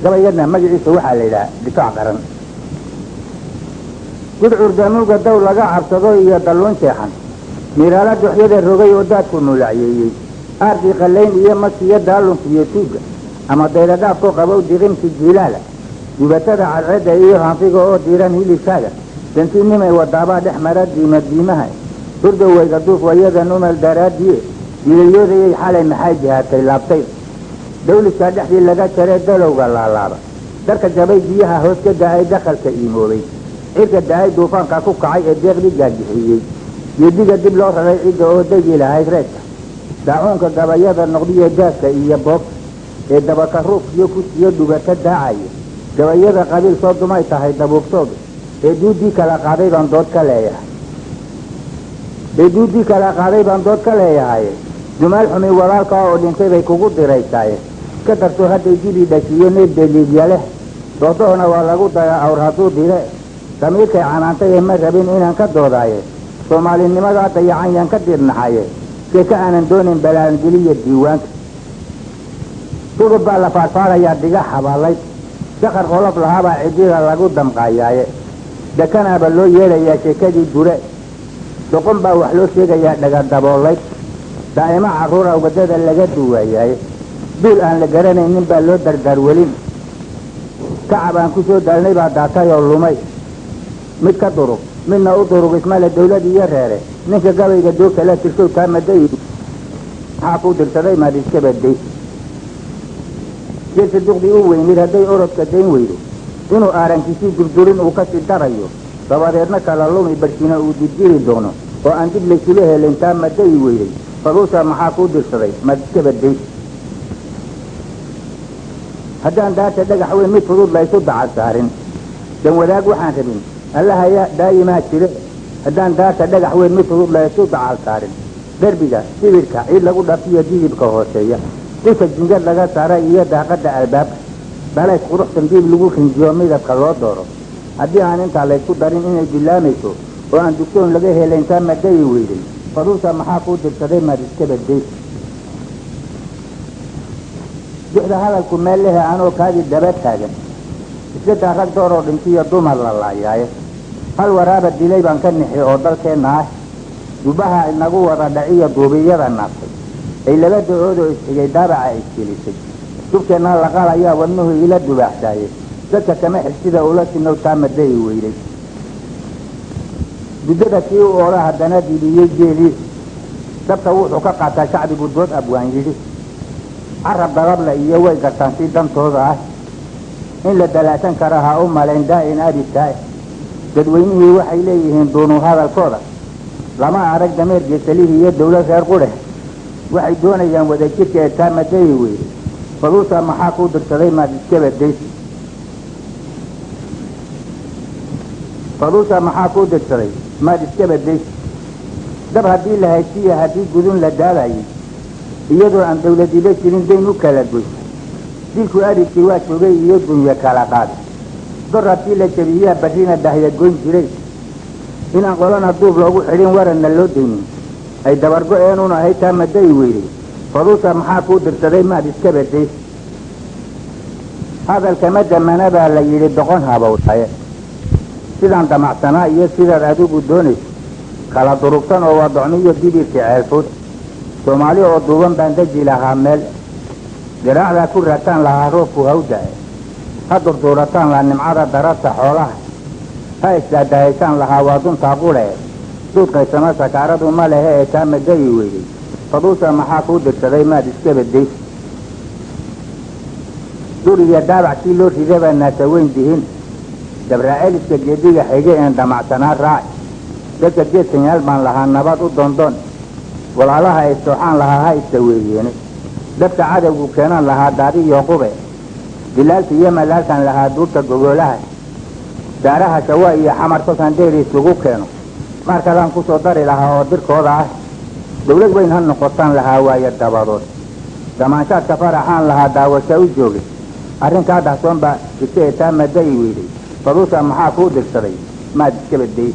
gabayadna magaciisa waxaa la yidhaha difaac qaran gudcur damuuga dow laga cabsado iyo dalluun jeexan miiraala duxyada rogay oo daadku nuulacyeeyey aardii qallayn iyo masiyo daallunka iyo tuugga ama daydadhaafku qabow diqimki jiilaala dubatada cadceedda iyo hanfiga oo diiran hilibkaaga dantiinnimay wadaabaa dhex mara diimaha hurdaweyga duuf wayada numal daraadiye diilayoodayay xalay maxay jihaatay laabtay dawliskaa dhexdii laga jaree dalowga laalaaba darka jabay biyaha hoos ka da-ay dakhalka iimoobay cirka da-ay duufaanka ku kacay ee deeqdii gaagixiyey geediga dib loo raray cidda oo degi lahayd reedka daacuunka gabayada noqdiyo gaaska iyo boobta ee dabaka ruufkiyo kusiyo dhugata daacaya gabayada qabiil soo dumay tahay dabuubtooda ee duudii kala qaaday baan dood ka leeyahay dumaal xumi walaalkaa oo dhintay bay kugu diraysaaye ka darto hadday dibii dhashiyo neeb deliilya leh doodohna waa lagu dayaa awr hadduu dire damiirkay canaantay ee ma rabin inaan ka doodaaye soomaalinimadaa dayacan yaan ka dirnaxaye sheeka aanan doonin balaangeliya diiwaanka sugub baa la faadfaadayaa diga xabaalayd shaqar qolof lahaabaa ciddida lagu damqaayaaye dekanaaba loo yeelayaa sheekadii gure doqon baa wax loo sheegayaa dhagadaboolayd daa'imo carruura waddada laga duwaayaaye duul aan la garanaynin baa loo dardaarwelin kacab aan ku soo daalnay baa daatay oo lumay mid ka durug midna u durug ismale dawlad iyo reere ninka gabayga doogta la tirsow kaa maday maxaa kuu dirsaday maad iska baday geedka duqdii u weynid hadday orodka dayn weydo inuu aarankiisii durdurin uu kasii darayo dabadeedna kala lumi barhkiina uu dirjiri doono oo aan dib laysula helin taa maday weyday faduusa maxaa kuu dirsaday maad iska baday haddaan daata dhagax weyn mid fudud laysu dacal saarin dan wadaag waxaan rabin allaha daayimaa jire haddaan daata dhagax weyn mid fudud laysu dacal saarin derbiga sibirka ciid lagu dhafiyo didibka hooseeya dusha jingad laga saara iyo daaqadda albaabka balays qurux dambiib lagu rinjiyo midabka loo dooro haddii aan intaa laysku darin inay bilaamayso oo aan dugsoon laga helayn taa madayi weyday faduusa maxaa kuu dirsaday maad iska baday duxda hadalku meel lehe anoo kaadii daba taagan iska daa rag dooroo dhintiyo dumar la laayaaye hal waraaba dilay baan ka nixi oo dalkeenna ah dubaha inagu wada dhaciyo duubiyada naaftay ay laba da-oodoo isxigay daabaca isgelisay dubkeenna laqal ayaa wadnuhu ila dubaaxsaaye dadka kama xigtida ula sinow taa madayi weyday duddada kii u oola haddana diliyey geelii dabka wuxuu ka qaataa shacbigu dood abwaan yidhi carab dalabla iyo way gartaan si dantooda ah in la dalaasan kara ha u malayn daa'in abidkaa dadweynihii waxay leeyihiin duunu hadalkooda lama arag dameer geesalihii iyo dawlad reer qudhe waxay doonayaan wadajirka ee taa madayi weyday faduusa maxaa kuu dirsaday maad iska baday faduusa maxaa kuu dirsaday maad iska baday dab haddii la haysiiya haddii gudun la daadayay iyadoo aan dawladiba jirin dayn u kala goy dilku adhigkii waa joogay iyo dunyo kala qaaday dor haddii la jabiyaa barrina dahya goyn jiray inaan qolana duub loogu xidhin waranna loo daynin ay dabargo-eenun ahay taa madayi weyday faduusa maxaa kuu dirsaday maad iska baday hadalkama damana baa la yidhi doqon habowtaye sidaan damacsanaa iyo sidaad adigu doonayso kala durugsan oo waa docmiyo dibirka ceelfuud soomaali oo duuban baan deji lahaa meel garaacdaa ku raataan lahaa roobku hawda-e ha durduurataan laha nimcada dararta xoolaha ha isdaadahaysaan lahaa waa duntaa qudhee duudkaysama sakaaradu ma lehe ee taa madayi weyday faduusa maxaa kuu dirsaday maad iska baday duriya daabac kii loo ridabaa naasa weyn dihin dabraaceliska geediga xige een damacsanaa raaci dadka geed sanyaal baan lahaa nabad u doondoon walaalaha ay sooxaan lahaa ha istaweeyeene dadka cadowgu keenaan lahaa daadiyo qube dilaalka iyo malaalkan lahaa duurta gogolaha daaraha shawa iyo xamar kolkaan deeri isugu keeno maar kalaan ku soo dari lahaa oo dirkooda ah dawlad weyn ha noqotaan lahaa waayo dabadood damaanshaadka faraxaan lahaa daawasha u joogay arrinkaa dahsoon baa jigta ee taa madayi weyday faduusa maxaa kuu dirsaday maad iska baday